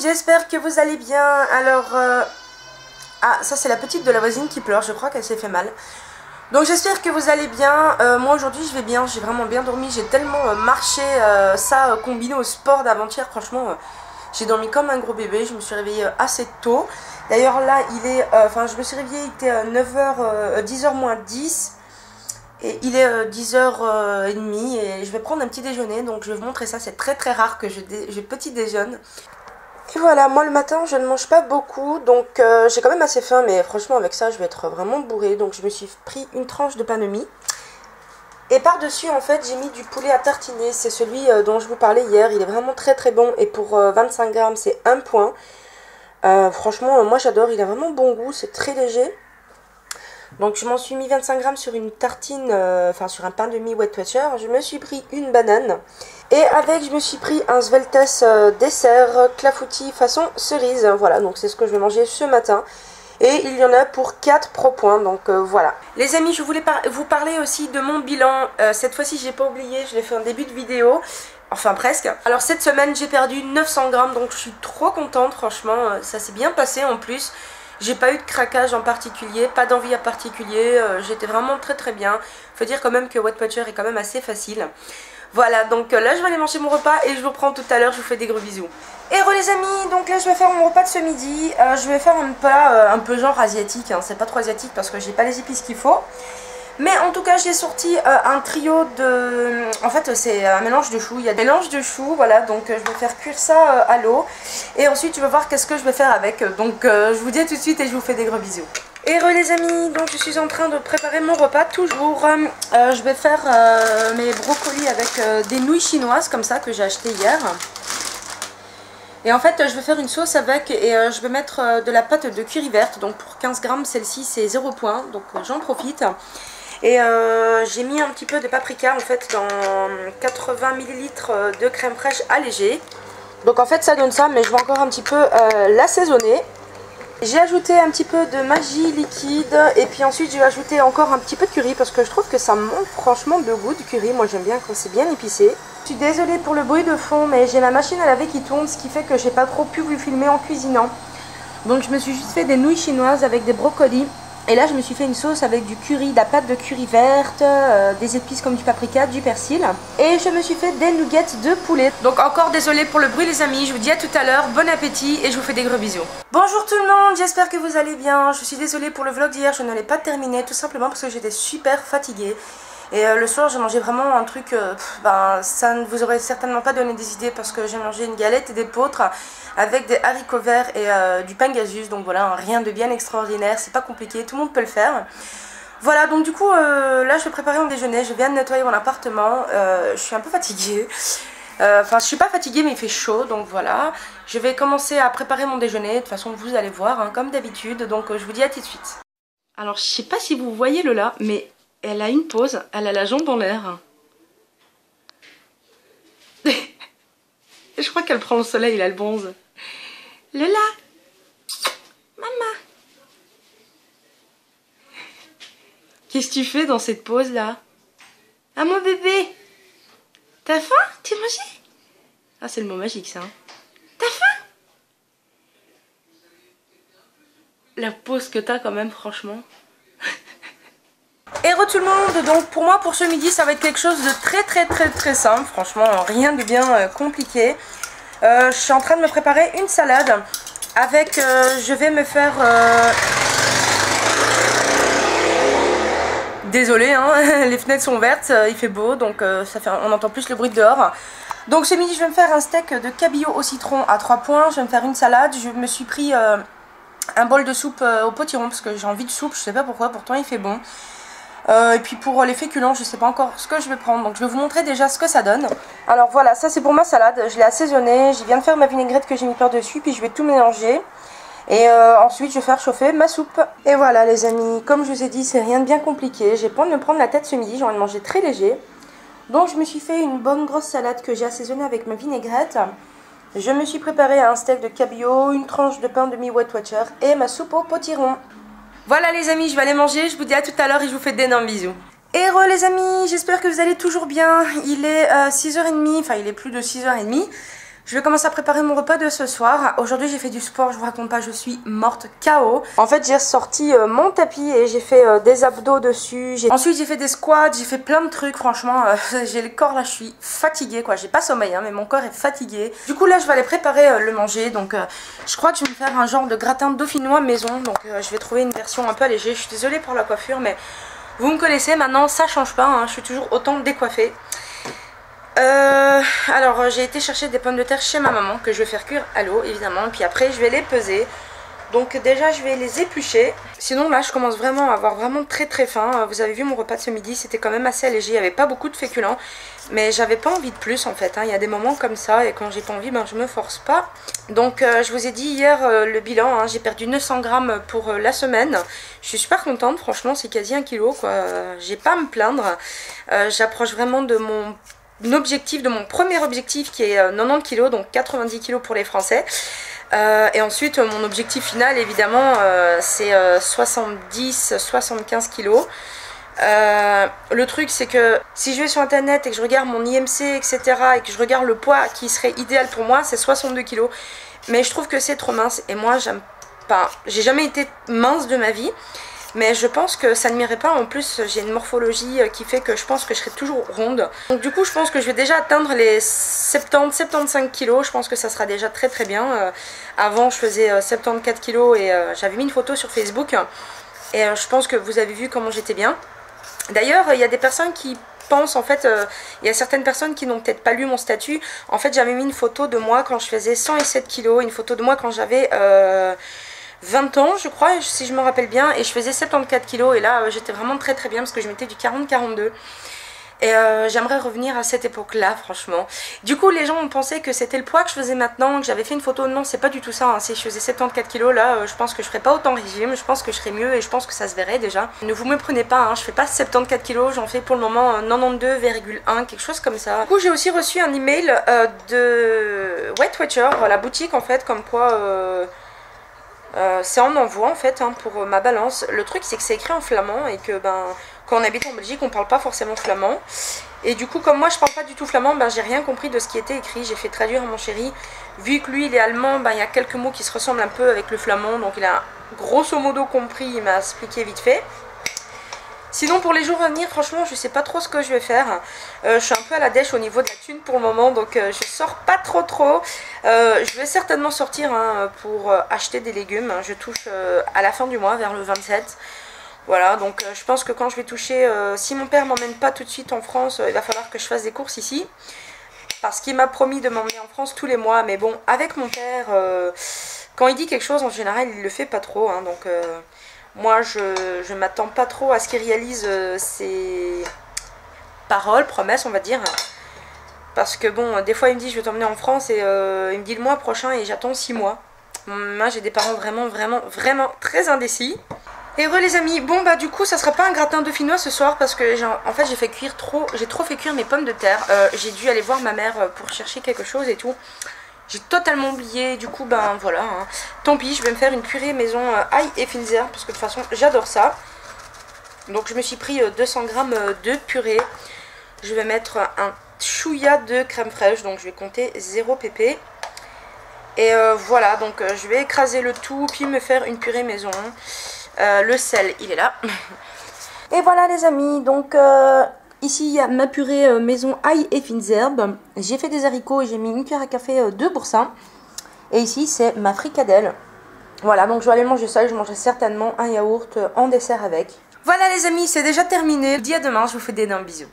j'espère que vous allez bien. Alors, ah, ça c'est la petite de la voisine qui pleure, je crois qu'elle s'est fait mal. Donc j'espère que vous allez bien. Moi aujourd'hui je vais bien, j'ai vraiment bien dormi. J'ai tellement marché, ça combiné au sport d'avant-hier, franchement, j'ai dormi comme un gros bébé. Je me suis réveillée assez tôt. D'ailleurs là, il est, enfin je me suis réveillée, il était 10h moins 10. Et il est 10h30 et je vais prendre un petit déjeuner, donc je vais vous montrer ça. C'est très très rare que je petit déjeune. Et voilà, moi le matin je ne mange pas beaucoup, donc j'ai quand même assez faim, mais franchement avec ça je vais être vraiment bourrée. Donc je me suis pris une tranche de pain de mie. Et par-dessus en fait j'ai mis du poulet à tartiner, c'est celui dont je vous parlais hier. Il est vraiment très très bon et pour 25 grammes c'est 1 point. Franchement moi j'adore, il a vraiment bon goût, c'est très léger. Donc je m'en suis mis 25 grammes sur une tartine, enfin sur un pain de mie Weight Watcher. Je me suis pris une banane. Et avec je me suis pris un Sveltes dessert clafoutis façon cerise. Voilà, donc c'est ce que je vais manger ce matin. Et il y en a pour 4 pro points, donc voilà. Les amis, je voulais vous parler aussi de mon bilan. Cette fois-ci j'ai pas oublié, je l'ai fait en début de vidéo. Enfin presque. Alors cette semaine j'ai perdu 900 grammes, donc je suis trop contente, franchement. Ça s'est bien passé en plus. J'ai pas eu de craquage en particulier, pas d'envie en particulier, j'étais vraiment très très bien. Faut dire quand même que Weight Watcher est quand même assez facile. Voilà, donc là je vais aller manger mon repas et je vous reprends tout à l'heure, je vous fais des gros bisous. Et les amis, donc là je vais faire mon repas de ce midi. Je vais faire un plat un peu genre asiatique, hein. C'est pas trop asiatique parce que j'ai pas les épices qu'il faut. Mais en tout cas j'ai sorti un trio de... En fait c'est un mélange de choux, il y a des mélanges de choux, voilà. Donc je vais faire cuire ça à l'eau. Et ensuite je vais voir qu'est-ce que je vais faire avec. Donc je vous dis à tout de suite et je vous fais des gros bisous. Et les amis, donc je suis en train de préparer mon repas toujours. Je vais faire mes brocolis avec des nouilles chinoises comme ça que j'ai acheté hier. Et en fait je vais faire une sauce avec et je vais mettre de la pâte de curry verte. Donc pour 15 grammes celle-ci c'est 0 point, donc j'en profite. Et j'ai mis un petit peu de paprika en fait dans 80 ml de crème fraîche allégée. Donc en fait ça donne ça, mais je vais encore un petit peu l'assaisonner. J'ai ajouté un petit peu de magie liquide et puis ensuite je vais ajouter encore un petit peu de curry parce que je trouve que ça monte franchement de goût du curry. Moi j'aime bien quand c'est bien épicé. Je suis désolée pour le bruit de fond, mais j'ai la machine à laver qui tourne, ce qui fait que j'ai pas trop pu vous filmer en cuisinant. Donc je me suis juste fait des nouilles chinoises avec des brocolis. Et là je me suis fait une sauce avec du curry, de la pâte de curry verte, des épices comme du paprika, du persil. Et je me suis fait des nuggets de poulet. Donc encore désolée pour le bruit les amis, je vous dis à tout à l'heure, bon appétit et je vous fais des gros bisous. Bonjour tout le monde, j'espère que vous allez bien. Je suis désolée pour le vlog d'hier, je ne l'ai pas terminé tout simplement parce que j'étais super fatiguée. Et le soir j'ai mangé vraiment un truc, ça ne vous aurait certainement pas donné des idées parce que j'ai mangé une galette et des poutres avec des haricots verts et du pangasius. Donc voilà, rien de bien extraordinaire, c'est pas compliqué, tout le monde peut le faire. Voilà, donc du coup là je vais préparer mon déjeuner, je viens de nettoyer mon appartement, je suis un peu fatiguée. Enfin je suis pas fatiguée mais il fait chaud, donc voilà. Je vais commencer à préparer mon déjeuner, de toute façon vous allez voir hein, comme d'habitude, donc je vous dis à tout de suite. Alors je sais pas si vous voyez Lola, mais elle a une pose, elle a la jambe en l'air. Je crois qu'elle prend le soleil, là, elle bronze. Lola, maman. Qu'est-ce que tu fais dans cette pose-là? Ah, mon bébé, t'as faim? Tu as mangé? Ah, c'est le mot magique, ça. Hein. T'as faim? La pose que t'as, quand même, franchement. Et tout le monde, donc pour moi pour ce midi ça va être quelque chose de très simple, franchement rien de bien compliqué. Je suis en train de me préparer une salade avec, je vais me faire, désolée hein, les fenêtres sont vertes, il fait beau donc ça fait, on entend plus le bruit de dehors. Donc ce midi je vais me faire un steak de cabillaud au citron à 3 points, je vais me faire une salade, je me suis pris un bol de soupe au potiron parce que j'ai envie de soupe, je sais pas pourquoi, pourtant il fait bon. Et puis pour les féculents je sais pas encore ce que je vais prendre, donc je vais vous montrer déjà ce que ça donne. Alors voilà, ça c'est pour ma salade, je l'ai assaisonnée, je viens de faire ma vinaigrette que j'ai mis par dessus, puis je vais tout mélanger. Et ensuite je vais faire chauffer ma soupe. Et voilà les amis, comme je vous ai dit c'est rien de bien compliqué, j'ai pas envie de me prendre la tête ce midi, j'ai envie de manger très léger. Donc je me suis fait une bonne grosse salade que j'ai assaisonnée avec ma vinaigrette. Je me suis préparé un steak de cabillaud, une tranche de pain de mie Weight Watcher et ma soupe au potiron. Voilà les amis, je vais aller manger, je vous dis à tout à l'heure et je vous fais d'énormes bisous. Et les amis, j'espère que vous allez toujours bien. Il est 6h30, enfin il est plus de 6h30. Je vais commencer à préparer mon repas de ce soir. Aujourd'hui j'ai fait du sport, je vous raconte pas, je suis morte KO. En fait j'ai sorti mon tapis et j'ai fait des abdos dessus. Ensuite j'ai fait des squats, j'ai fait plein de trucs. Franchement j'ai le corps là, je suis fatiguée quoi. J'ai pas sommeil hein, mais mon corps est fatigué. Du coup là je vais aller préparer le manger. Donc je crois que je vais me faire un genre de gratin dauphinois maison. Donc je vais trouver une version un peu allégée. Je suis désolée pour la coiffure mais vous me connaissez maintenant, ça change pas hein. Je suis toujours autant décoiffée. Alors j'ai été chercher des pommes de terre chez ma maman que je vais faire cuire à l'eau évidemment, puis après je vais les peser. Donc déjà je vais les éplucher. Sinon là je commence vraiment à avoir vraiment très faim. Vous avez vu mon repas de ce midi, c'était quand même assez allégé, il n'y avait pas beaucoup de féculents. Mais j'avais pas envie de plus en fait, il y a des moments comme ça et quand j'ai pas envie ben je me force pas. Donc je vous ai dit hier le bilan, hein, j'ai perdu 900 grammes pour la semaine. Je suis super contente, franchement c'est quasi 1 kg quoi, j'ai pas à me plaindre. J'approche vraiment de mon objectif, de mon premier objectif qui est 90 kg, donc 90 kg pour les Français. Et ensuite mon objectif final évidemment c'est 70-75 kg. Le truc c'est que si je vais sur internet et que je regarde mon IMC etc et que je regarde le poids qui serait idéal pour moi, c'est 62 kg. Mais je trouve que c'est trop mince et moi j'aime pas, j'ai jamais été mince de ma vie. Mais je pense que ça ne m'irait pas. En plus j'ai une morphologie qui fait que je pense que je serai toujours ronde. Donc du coup je pense que je vais déjà atteindre les 70-75 kg. Je pense que ça sera déjà très bien. Avant je faisais 74 kg et j'avais mis une photo sur Facebook. Et je pense que vous avez vu comment j'étais bien. D'ailleurs il y a des personnes qui pensent en fait, il y a certaines personnes qui n'ont peut-être pas lu mon statut. En fait j'avais mis une photo de moi quand je faisais 107 kg. Une photo de moi quand j'avais 20 ans je crois si je me rappelle bien, et je faisais 74 kg et là j'étais vraiment très bien parce que je mettais du 40-42 et j'aimerais revenir à cette époque là franchement. Du coup les gens ont pensé que c'était le poids que je faisais maintenant, que j'avais fait une photo. Non c'est pas du tout ça hein. Si je faisais 74 kg là je pense que je ferais pas autant régime, je pense que je serais mieux et je pense que ça se verrait déjà. Ne vous méprenez pas hein, je fais pas 74 kg, j'en fais pour le moment 92,1 quelque chose comme ça. Du coup j'ai aussi reçu un email de Weight Watcher, la boutique en fait, comme quoi c'est en envoi en fait hein, pour ma balance. Le truc c'est que c'est écrit en flamand et que ben quand on habite en Belgique on parle pas forcément flamand. Et du coup comme moi je parle pas du tout flamand, ben j'ai rien compris de ce qui était écrit. J'ai fait traduire à mon chéri. Vu que lui il est allemand, ben il y a quelques mots qui se ressemblent un peu avec le flamand. Donc il a grosso modo compris, il m'a expliqué vite fait. Sinon pour les jours à venir franchement je sais pas trop ce que je vais faire. Je suis un peu à la dèche au niveau de la thune pour le moment, donc je sors pas trop. Je vais certainement sortir hein, pour acheter des légumes. Je touche à la fin du mois vers le 27. Voilà, donc je pense que quand je vais toucher, si mon père m'emmène pas tout de suite en France, il va falloir que je fasse des courses ici. Parce qu'il m'a promis de m'emmener en France tous les mois. Mais bon, avec mon père, quand il dit quelque chose en général il le fait pas trop hein, donc moi je m'attends pas trop à ce qu'il réalise ses paroles, promesses on va dire. Parce que bon, des fois il me dit je vais t'emmener en France et il me dit le mois prochain et j'attends 6 mois. Moi j'ai des parents vraiment très indécis. Et heureux les amis, bon bah du coup ça sera pas un gratin dauphinois ce soir parce que en fait j'ai trop fait cuire mes pommes de terre. J'ai dû aller voir ma mère pour chercher quelque chose et tout. J'ai totalement oublié, du coup ben voilà hein. Tant pis, je vais me faire une purée maison ail et fines herbes parce que de toute façon j'adore ça. Donc je me suis pris 200 g de purée. Je vais mettre un chouïa de crème fraîche, donc je vais compter 0 pp. Et voilà, donc je vais écraser le tout puis me faire une purée maison. Le sel il est là. Et voilà les amis, donc ici il y a ma purée maison ail et fines herbes. J'ai fait des haricots et j'ai mis une cuillère à café de boursin. Et ici c'est ma fricadelle. Voilà, donc je vais aller manger ça et je mangerai certainement un yaourt en dessert avec. Voilà les amis, c'est déjà terminé. Je vous dis à demain, je vous fais d'énormes bisous.